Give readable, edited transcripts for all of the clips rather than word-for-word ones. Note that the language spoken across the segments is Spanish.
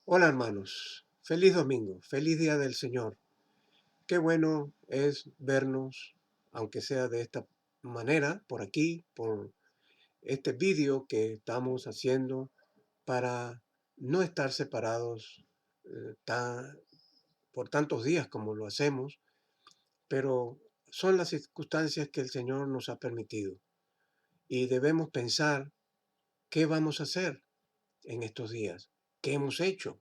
Hola hermanos, feliz domingo, feliz día del Señor. Qué bueno es vernos, aunque sea de esta manera, por aquí, por este vídeo que estamos haciendo para no estar separados por tantos días como lo hacemos, pero son las circunstancias que el Señor nos ha permitido y debemos pensar qué vamos a hacer en estos días, qué hemos hecho.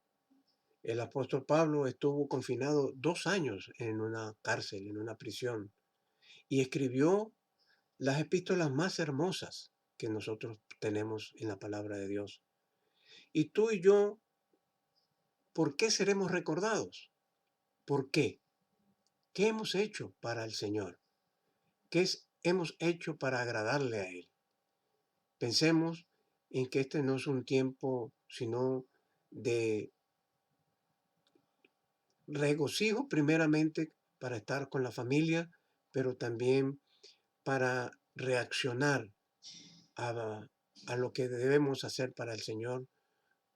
El apóstol Pablo estuvo confinado 2 años en una cárcel, en una prisión, y escribió las epístolas más hermosas que nosotros tenemos en la palabra de Dios. Y tú y yo, ¿por qué seremos recordados? ¿Por qué? ¿Qué hemos hecho para el Señor? Hemos hecho para agradarle a Él? Pensemos en que este no es un tiempo sino de regocijo primeramente para estar con la familia, pero también para reaccionar a, a lo que debemos hacer para el Señor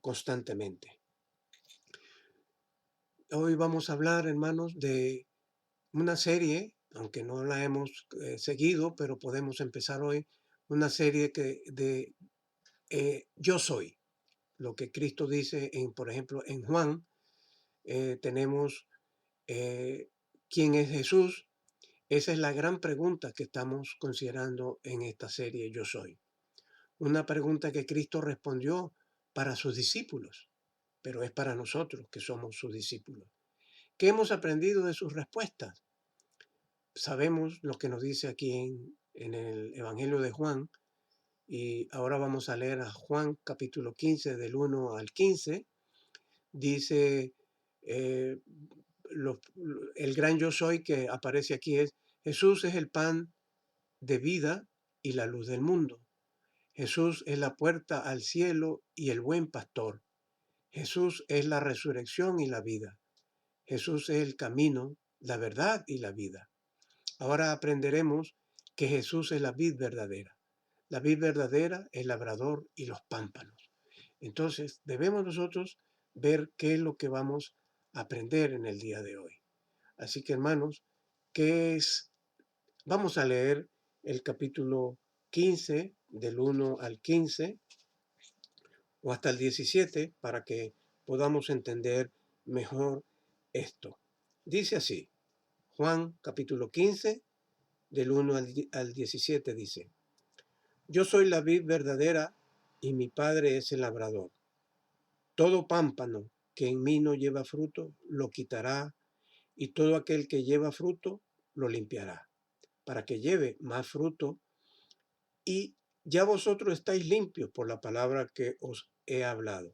constantemente. Hoy vamos a hablar, hermanos, de una serie, aunque no la hemos seguido, pero podemos empezar hoy, una serie de Yo soy, lo que Cristo dice, por ejemplo, en Juan, tenemos quién es Jesús. Esa es la gran pregunta que estamos considerando en esta serie Yo soy. Una pregunta que Cristo respondió para sus discípulos, pero es para nosotros que somos sus discípulos. ¿Qué hemos aprendido de sus respuestas? Sabemos lo que nos dice aquí en el Evangelio de Juan, y ahora vamos a leer a Juan capítulo 15 del 1 al 15. Dice, eh, lo- el gran yo soy que aparece aquí es: Jesús es el pan de vida y la luz del mundo. Jesús es la puerta al cielo y el buen pastor. Jesús es la resurrección y la vida. Jesús es el camino, la verdad y la vida. Ahora aprenderemos que Jesús es la vid verdadera. La vid verdadera, el labrador y los pámpanos. Entonces debemos nosotros ver qué es lo que vamos a aprender en el día de hoy. Así que hermanos, ¿qué es? Vamos a leer el capítulo 15 del 1 al 15 o hasta el 17 para que podamos entender mejor esto. Dice así, Juan capítulo 15 del 1 al 17 dice: Yo soy la vid verdadera y mi Padre es el labrador. Todo pámpano que en mí no lleva fruto lo quitará, y todo aquel que lleva fruto lo limpiará, para que lleve más fruto. Y ya vosotros estáis limpios por la palabra que os he hablado.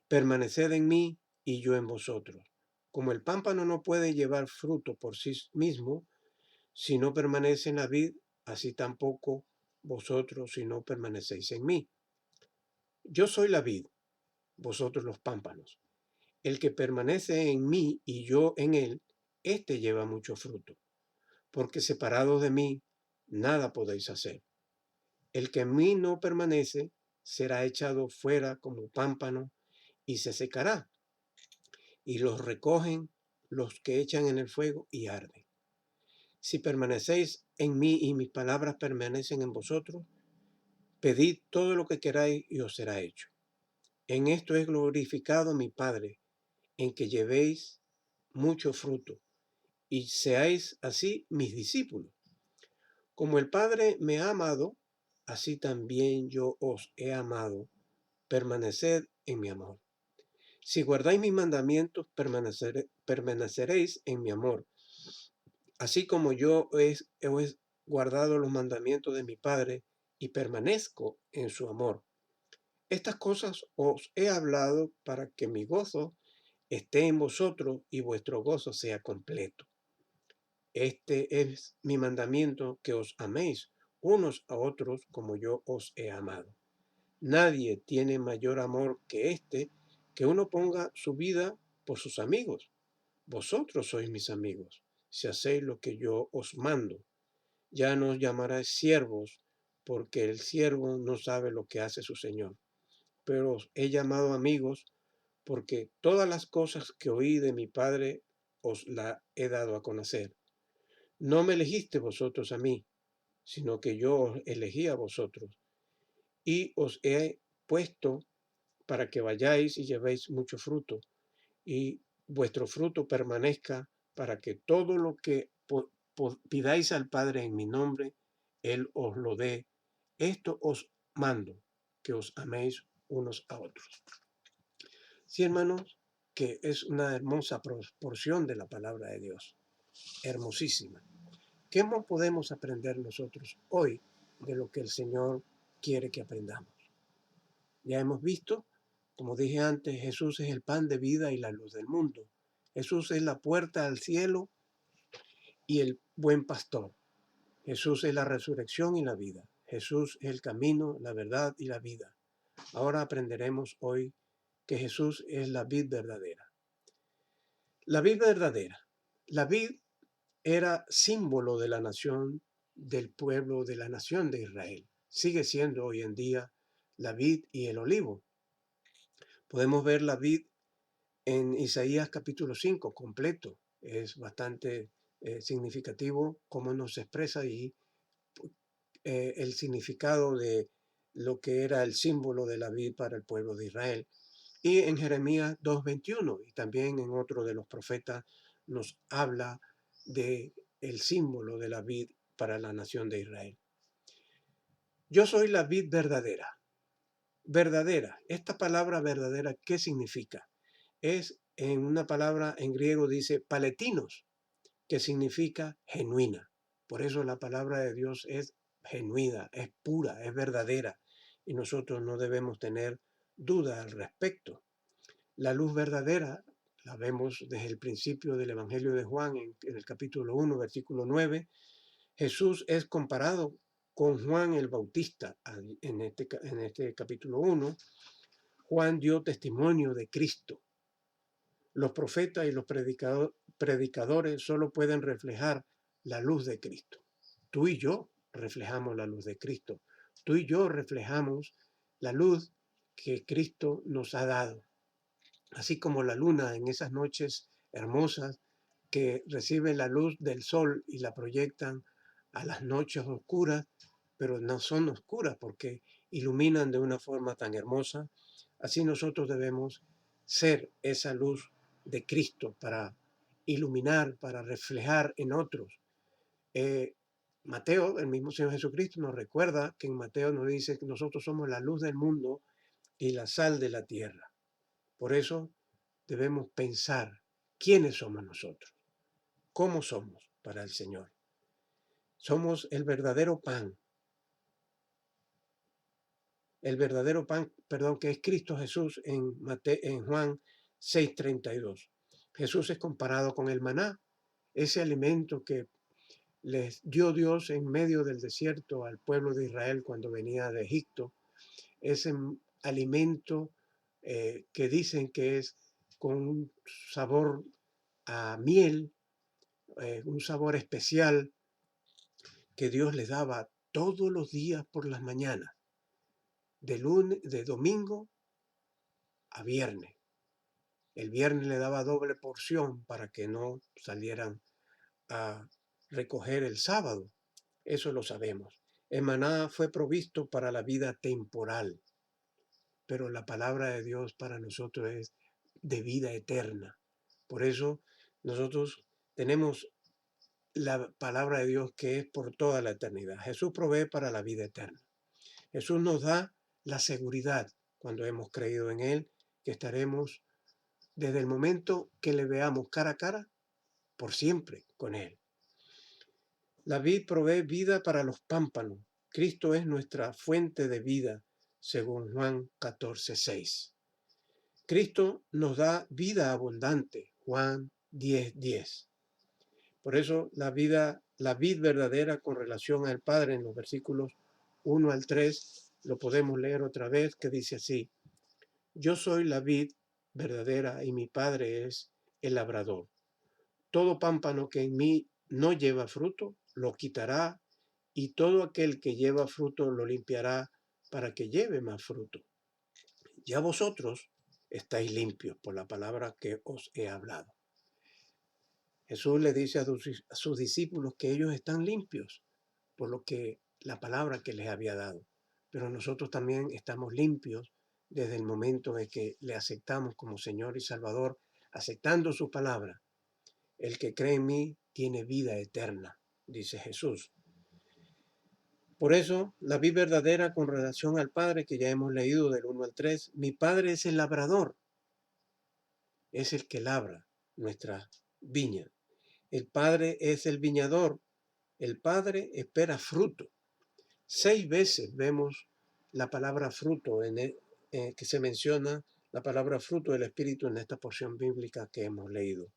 Permaneced en mí y yo en vosotros. Como el pámpano no puede llevar fruto por sí mismo si no permanece en la vid, así tampoco vosotros si no permanecéis en mí. Yo soy la vid, vosotros los pámpanos. El que permanece en mí y yo en él, éste lleva mucho fruto, porque separados de mí, nada podéis hacer. El que en mí no permanece será echado fuera como pámpano y se secará, y los recogen los que echan en el fuego y arden. Si permanecéis en mí y mis palabras permanecen en vosotros, pedid todo lo que queráis y os será hecho. En esto es glorificado mi Padre, en que llevéis mucho fruto y seáis así mis discípulos. Como el Padre me ha amado, así también yo os he amado. Permaneced en mi amor. Si guardáis mis mandamientos, permaneceréis en mi amor, así como yo he guardado los mandamientos de mi Padre y permanezco en su amor. Estas cosas os he hablado para que mi gozo esté en vosotros y vuestro gozo sea completo. Este es mi mandamiento, que os améis unos a otros como yo os he amado. Nadie tiene mayor amor que este, que uno ponga su vida por sus amigos. Vosotros sois mis amigos, si hacéis lo que yo os mando. Ya no os llamarás siervos, porque el siervo no sabe lo que hace su señor, pero os he llamado amigos, porque todas las cosas que oí de mi Padre os la he dado a conocer. No me elegiste vosotros a mí, sino que yo os elegí a vosotros, y os he puesto para que vayáis y llevéis mucho fruto, y vuestro fruto permanezca, para que todo lo que pidáis al Padre en mi nombre, Él os lo dé. Esto os mando, que os améis unos a otros. Sí, hermanos, que es una hermosa porción de la palabra de Dios, hermosísima. ¿Qué podemos aprender nosotros hoy de lo que el Señor quiere que aprendamos? Ya hemos visto, como dije antes, Jesús es el pan de vida y la luz del mundo. Jesús es la puerta al cielo y el buen pastor. Jesús es la resurrección y la vida. Jesús es el camino, la verdad y la vida. Ahora aprenderemos hoy que Jesús es la vid verdadera. La vid verdadera. La vid era símbolo de la nación, del pueblo de la nación de Israel. Sigue siendo hoy en día la vid y el olivo. Podemos ver la vid en Isaías capítulo 5 completo. Es bastante significativo cómo nos expresa ahí el significado de lo que era el símbolo de la vid para el pueblo de Israel. Y en Jeremías 2:21 y también en otro de los profetas nos habla de el símbolo de la vid para la nación de Israel. Yo soy la vid verdadera. Verdadera. Esta palabra verdadera, ¿qué significa? Es en una palabra en griego dice paletinos, que significa genuina. Por eso la palabra de Dios es genuina, es pura, es verdadera. Y nosotros no debemos tener duda al respecto. La luz verdadera la vemos desde el principio del Evangelio de Juan, en el capítulo 1, versículo 9. Jesús es comparado con Juan el Bautista en este capítulo 1. Juan dio testimonio de Cristo. Los profetas y los predicadores solo pueden reflejar la luz de Cristo. Tú y yo reflejamos la luz de Cristo. Tú y yo reflejamos la luz que Cristo nos ha dado. Así como la luna en esas noches hermosas que reciben la luz del sol y la proyectan a las noches oscuras, pero no son oscuras porque iluminan de una forma tan hermosa. Así nosotros debemos ser esa luz de Cristo para iluminar, para reflejar en otros. Mateo, el mismo Señor Jesucristo, nos recuerda que en Mateo nos dice que nosotros somos la luz del mundo y la sal de la tierra. Por eso debemos pensar quiénes somos nosotros, cómo somos para el Señor. Somos el verdadero pan, que es Cristo Jesús en Juan 6:32. Jesús es comparado con el maná, ese alimento que les dio Dios en medio del desierto al pueblo de Israel cuando venía de Egipto, ese alimento que dicen que es con un sabor a miel, un sabor especial que Dios les daba todos los días por las mañanas, de domingo a viernes. El viernes le daba doble porción para que no salieran a recoger el sábado. Eso lo sabemos. El maná fue provisto para la vida temporal, pero la palabra de Dios para nosotros es de vida eterna. Por eso nosotros tenemos la palabra de Dios que es por toda la eternidad. Jesús provee para la vida eterna. Jesús nos da la seguridad cuando hemos creído en Él, que estaremos desde el momento que le veamos cara a cara, por siempre con Él. La vid provee vida para los pámpanos. Cristo es nuestra fuente de vida, según Juan 14:6. Cristo nos da vida abundante, Juan 10:10. Por eso la vid verdadera con relación al Padre en los versículos 1 al 3, lo podemos leer otra vez, que dice así: Yo soy la vid verdadera y mi Padre es el labrador. Todo pámpano que en mí no lleva fruto, lo quitará, y todo aquel que lleva fruto lo limpiará para que lleve más fruto. Ya vosotros estáis limpios por la palabra que os he hablado. Jesús le dice a sus discípulos que ellos están limpios por lo que la palabra que les había dado. Pero nosotros también estamos limpios desde el momento en que le aceptamos como Señor y Salvador, aceptando su palabra. El que cree en mí tiene vida eterna, dice Jesús. Por eso, la vida verdadera con relación al Padre, que ya hemos leído del 1 al 3, mi Padre es el labrador, es el que labra nuestra viña. El Padre es el viñador, el Padre espera fruto. 6 veces vemos la palabra fruto que se menciona la palabra fruto del Espíritu en esta porción bíblica que hemos leído.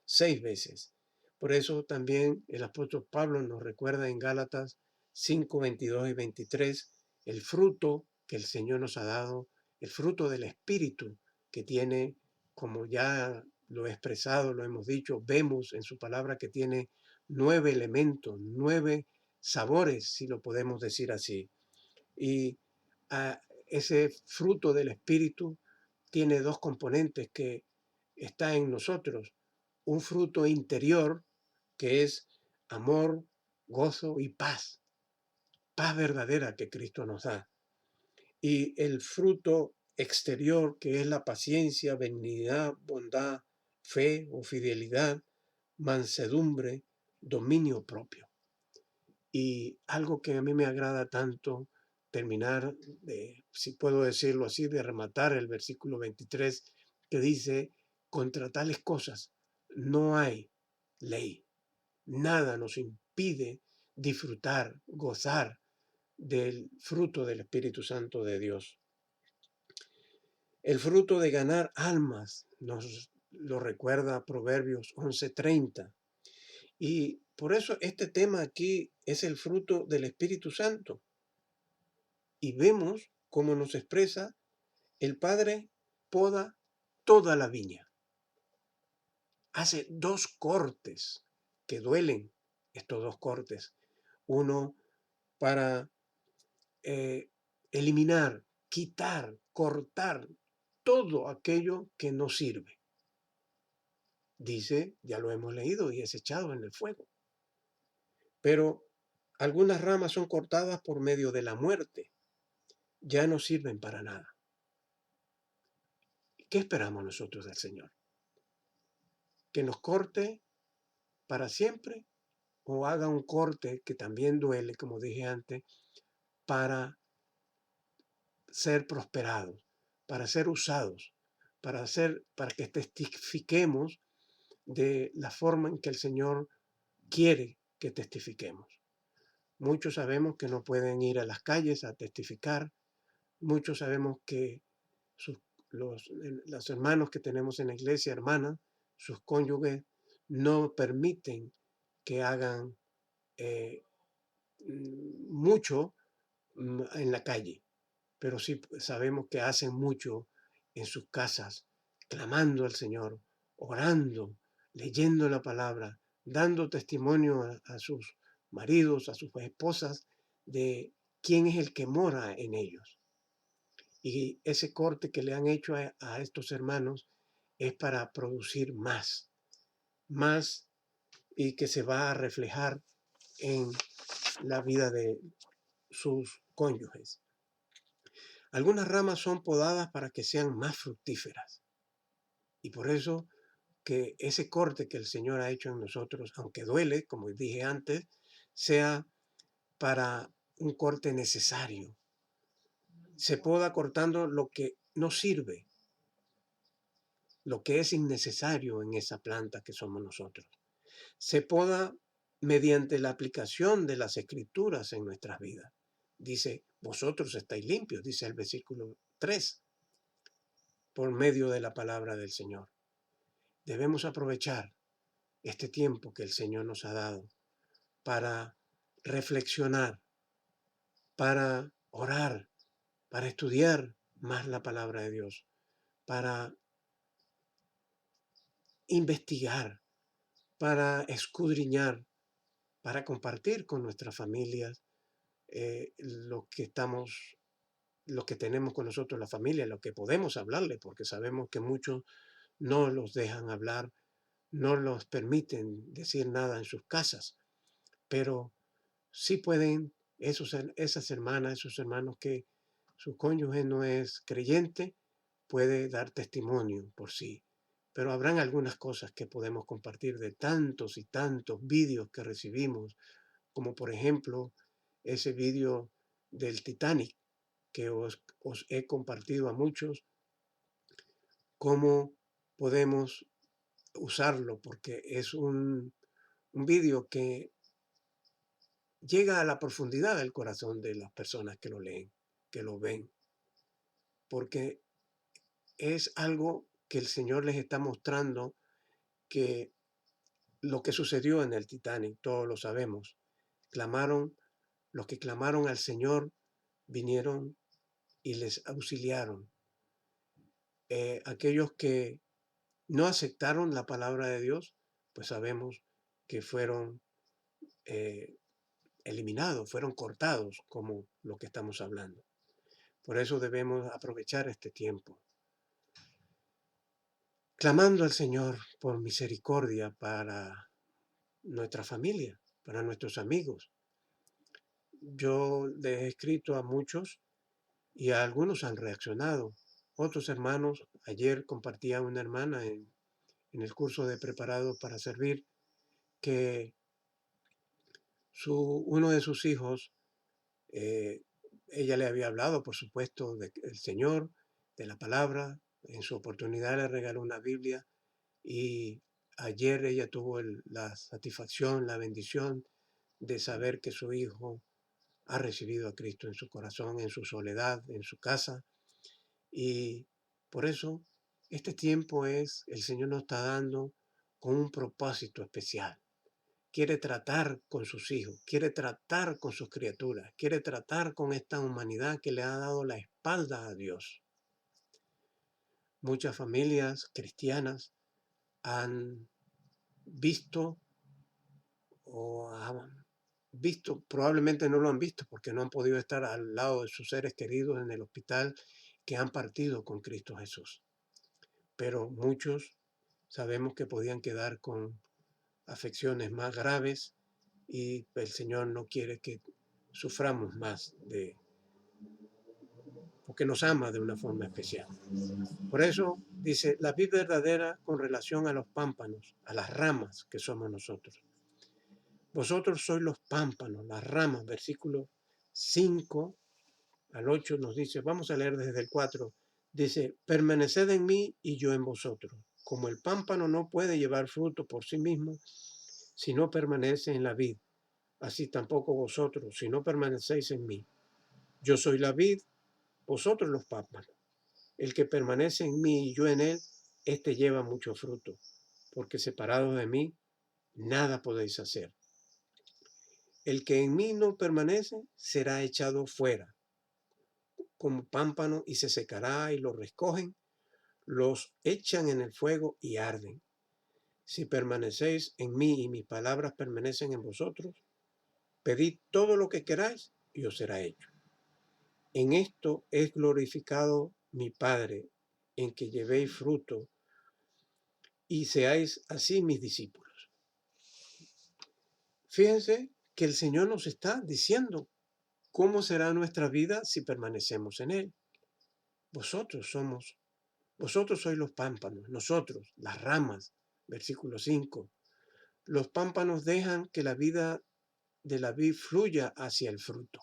6 veces. Por eso también el apóstol Pablo nos recuerda en Gálatas 5, 22 y 23 el fruto que el Señor nos ha dado, el fruto del Espíritu que tiene, como ya lo he expresado, lo hemos dicho, vemos en su palabra que tiene 9 elementos, 9 sabores, si lo podemos decir así. Y ese fruto del Espíritu tiene 2 componentes que está en nosotros. Un fruto interior que es amor, gozo y paz. Paz verdadera que Cristo nos da. Y el fruto exterior que es la paciencia, benignidad, bondad, fe o fidelidad, mansedumbre, dominio propio. Y algo que a mí me agrada tanto terminar, si puedo decirlo así, de rematar el versículo 23 que dice, contra tales cosas no hay ley. Nada nos impide disfrutar, gozar del fruto del Espíritu Santo de Dios. El fruto de ganar almas nos lo recuerda Proverbios 11:30. Y por eso este tema aquí es el fruto del Espíritu Santo. Y vemos cómo nos expresa el Padre poda toda la viña. Hace 2 cortes que duelen, estos 2 cortes. Uno para eliminar, quitar, cortar todo aquello que no sirve. Dice, ya lo hemos leído, y es echado en el fuego. Pero algunas ramas son cortadas por medio de la muerte. Ya no sirven para nada. ¿Qué esperamos nosotros del Señor? ¿Que nos corte para siempre o haga un corte que también duele, como dije antes, para ser prosperados, para ser usados, para que testifiquemos de la forma en que el Señor quiere que testifiquemos? Muchos sabemos que no pueden ir a las calles a testificar. Muchos sabemos que sus, los hermanos que tenemos en la iglesia, hermanas, sus cónyuges, no permiten que hagan mucho en la calle, pero sí sabemos que hacen mucho en sus casas, clamando al Señor, orando, leyendo la palabra, dando testimonio a sus maridos, a sus esposas, de quién es el que mora en ellos. Y ese corte que le han hecho a estos hermanos es para producir más, más, y que se va a reflejar en la vida de sus cónyuges. Algunas ramas son podadas para que sean más fructíferas. Y por eso que ese corte que el Señor ha hecho en nosotros, aunque duele, como dije antes, sea para un corte necesario. Se poda cortando lo que no sirve, lo que es innecesario en esa planta que somos nosotros. Se poda mediante la aplicación de las escrituras en nuestras vidas. Dice, vosotros estáis limpios, dice el versículo 3, por medio de la palabra del Señor. Debemos aprovechar este tiempo que el Señor nos ha dado para reflexionar, para orar, para estudiar más la palabra de Dios, para investigar, para escudriñar, para compartir con nuestras familias lo que estamos los que tenemos con nosotros, la familia, los que podemos hablarle, porque sabemos que muchos no los dejan hablar, no los permiten decir nada en sus casas, pero sí pueden esas hermanas, esos hermanos que su cónyuge no es creyente, puede dar testimonio por sí. Pero habrán algunas cosas que podemos compartir de tantos y tantos vídeos que recibimos, como por ejemplo ese vídeo del Titanic que os he compartido a muchos, cómo podemos usarlo, porque es un vídeo que llega a la profundidad del corazón de las personas que lo leen, que lo ven, porque es algo que el Señor les está mostrando, que lo que sucedió en el Titanic, todos lo sabemos. Clamaron, los que clamaron al Señor vinieron y les auxiliaron. Aquellos que no aceptaron la palabra de Dios, pues sabemos que fueron eh, eliminados, fueron cortados, como lo que estamos hablando. Por eso debemos aprovechar este tiempo, clamando al Señor por misericordia para nuestra familia, para nuestros amigos. Yo les he escrito a muchos y a algunos han reaccionado. Otros hermanos, ayer compartía una hermana en el curso de Preparados para Servir, que uno de sus hijos, eh, ella le había hablado, por supuesto, del Señor, de la palabra. En su oportunidad le regaló una Biblia y ayer ella tuvo la satisfacción, la bendición de saber que su hijo ha recibido a Cristo en su corazón, en su soledad, en su casa. Y por eso este tiempo el Señor nos está dando con un propósito especial. Quiere tratar con sus hijos, quiere tratar con sus criaturas, quiere tratar con esta humanidad que le ha dado la espalda a Dios. Muchas familias cristianas han visto o han visto, probablemente no lo han visto porque no han podido estar al lado de sus seres queridos en el hospital que han partido con Cristo Jesús. Pero muchos sabemos que podían quedar con afecciones más graves y el Señor no quiere que suframos más porque nos ama de una forma especial. Por eso dice, la vida verdadera con relación a los pámpanos, a las ramas que somos nosotros. Vosotros sois los pámpanos, las ramas, versículo 5 al 8 nos dice, vamos a leer desde el 4, dice, permaneced en mí y yo en vosotros. Como el pámpano no puede llevar fruto por sí mismo si no permanece en la vid, así tampoco vosotros si no permanecéis en mí. Yo soy la vid, vosotros los pámpanos. El que permanece en mí y yo en él, éste lleva mucho fruto, porque separados de mí, nada podéis hacer. El que en mí no permanece será echado fuera como pámpano y se secará y lo recogen, los echan en el fuego y arden. Si permanecéis en mí y mis palabras permanecen en vosotros, pedid todo lo que queráis y os será hecho. En esto es glorificado mi Padre, en que llevéis fruto y seáis así mis discípulos. Fíjense que el Señor nos está diciendo cómo será nuestra vida si permanecemos en Él. Vosotros sois los pámpanos, nosotros, las ramas, versículo 5. Los pámpanos dejan que la vida de la vid fluya hacia el fruto.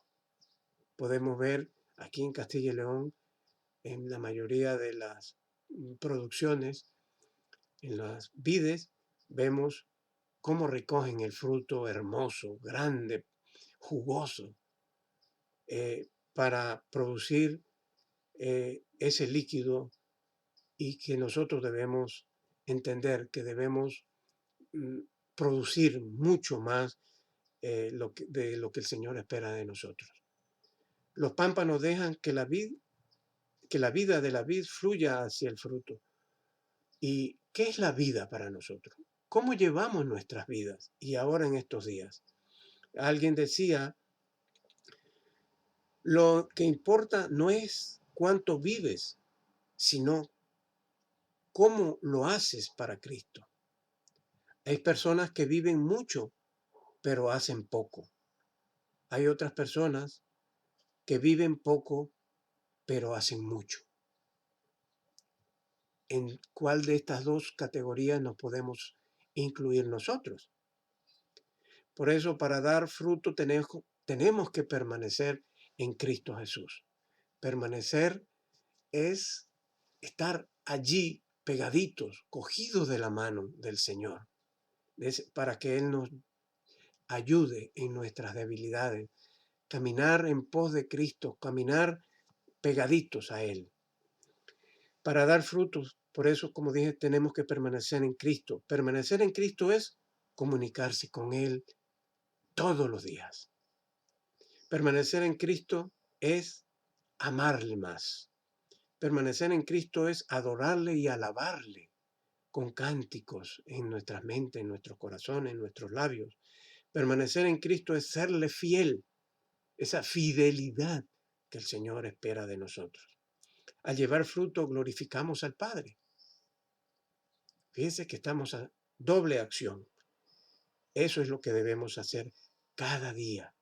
Podemos ver aquí en Castilla y León, en la mayoría de las producciones, en las vides, vemos cómo recogen el fruto hermoso, grande, jugoso, para producir ese líquido y que nosotros debemos entender que debemos mm, producir mucho más de lo que el Señor espera de nosotros. Los pámpanos dejan que la vida de la vid fluya hacia el fruto. ¿Y qué es la vida para nosotros? ¿Cómo llevamos nuestras vidas? Y ahora en estos días. Alguien decía, Lo que importa no es cuánto vives, sino cómo lo haces para Cristo. Hay personas que viven mucho, pero hacen poco. Hay otras personas que viven poco, pero hacen mucho. ¿En cuál de estas dos categorías nos podemos incluir nosotros? Por eso, para dar fruto tenemos que permanecer en Cristo Jesús. Permanecer es estar allí pegaditos, cogidos de la mano del Señor, para que Él nos ayude en nuestras debilidades, caminar en pos de Cristo, caminar pegaditos a Él. Para dar frutos, por eso, como dije, tenemos que permanecer en Cristo. Permanecer en Cristo es comunicarse con Él todos los días. Permanecer en Cristo es amarle más. Permanecer en Cristo es adorarle y alabarle con cánticos en nuestras mentes, en nuestros corazones, en nuestros labios. Permanecer en Cristo es serle fiel, esa fidelidad que el Señor espera de nosotros. Al llevar fruto glorificamos al Padre. Fíjense que estamos a doble acción. Eso es lo que debemos hacer cada día.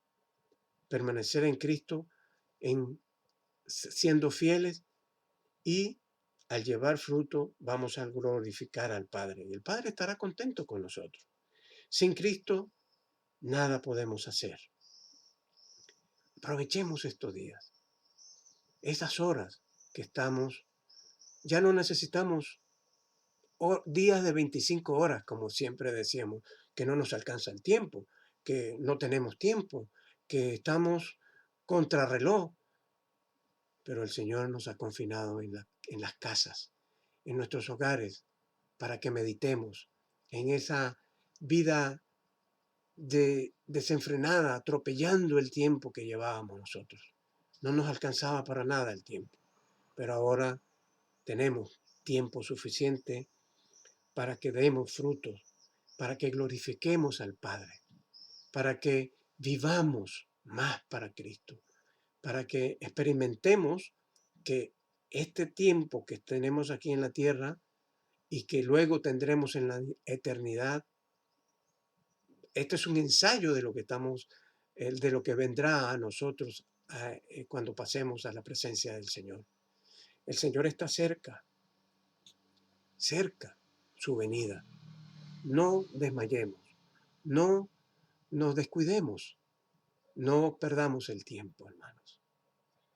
Permanecer en Cristo, siendo fieles, y al llevar fruto vamos a glorificar al Padre. Y el Padre estará contento con nosotros. Sin Cristo, nada podemos hacer. Aprovechemos estos días, esas horas que estamos. Ya no necesitamos días de 25 horas, como siempre decíamos, que no nos alcanza el tiempo, que no tenemos tiempo, que estamos contrarreloj. Pero el Señor nos ha confinado en las casas, en nuestros hogares, para que meditemos en esa vida desenfrenada, atropellando el tiempo que llevábamos nosotros. No nos alcanzaba para nada el tiempo, pero ahora tenemos tiempo suficiente para que demos frutos, para que glorifiquemos al Padre, para que vivamos más para Cristo, para que experimentemos que este tiempo que tenemos aquí en la tierra y que luego tendremos en la eternidad, este es un ensayo de lo que de lo que vendrá a nosotros cuando pasemos a la presencia del Señor. El Señor está cerca, cerca su venida. No desmayemos, no nos descuidemos, no perdamos el tiempo, hermanos,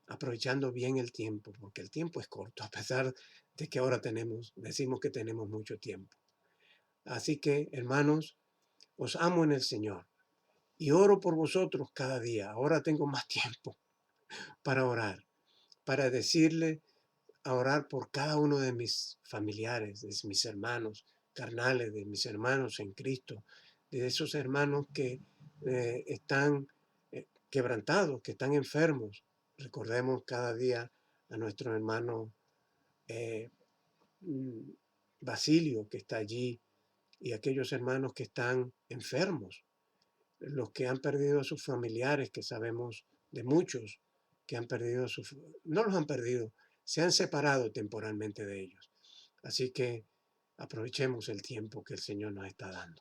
aprovechando bien el tiempo, porque el tiempo es corto, a pesar de que ahora decimos que tenemos mucho tiempo. Así que, hermanos, os amo en el Señor y oro por vosotros cada día. Ahora tengo más tiempo para orar, para decirle, a orar por cada uno de mis familiares, de mis hermanos carnales, de mis hermanos en Cristo, de esos hermanos que están quebrantados, que están enfermos. Recordemos cada día a nuestro hermano eh, mm, Basilio, que está allí, y aquellos hermanos que están enfermos, los que han perdido a sus familiares, que sabemos de muchos que han perdido no los han perdido, se han separado temporalmente de ellos. Así que aprovechemos el tiempo que el Señor nos está dando.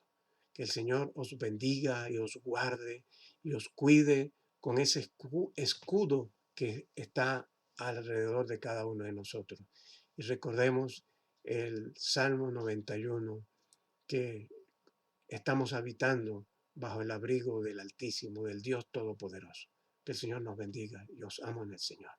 Que el Señor os bendiga y os guarde y os cuide con ese escudo que está alrededor de cada uno de nosotros. Y recordemos el Salmo 91, que estamos habitando bajo el abrigo del Altísimo, del Dios Todopoderoso. Que el Señor nos bendiga y os amo en el Señor.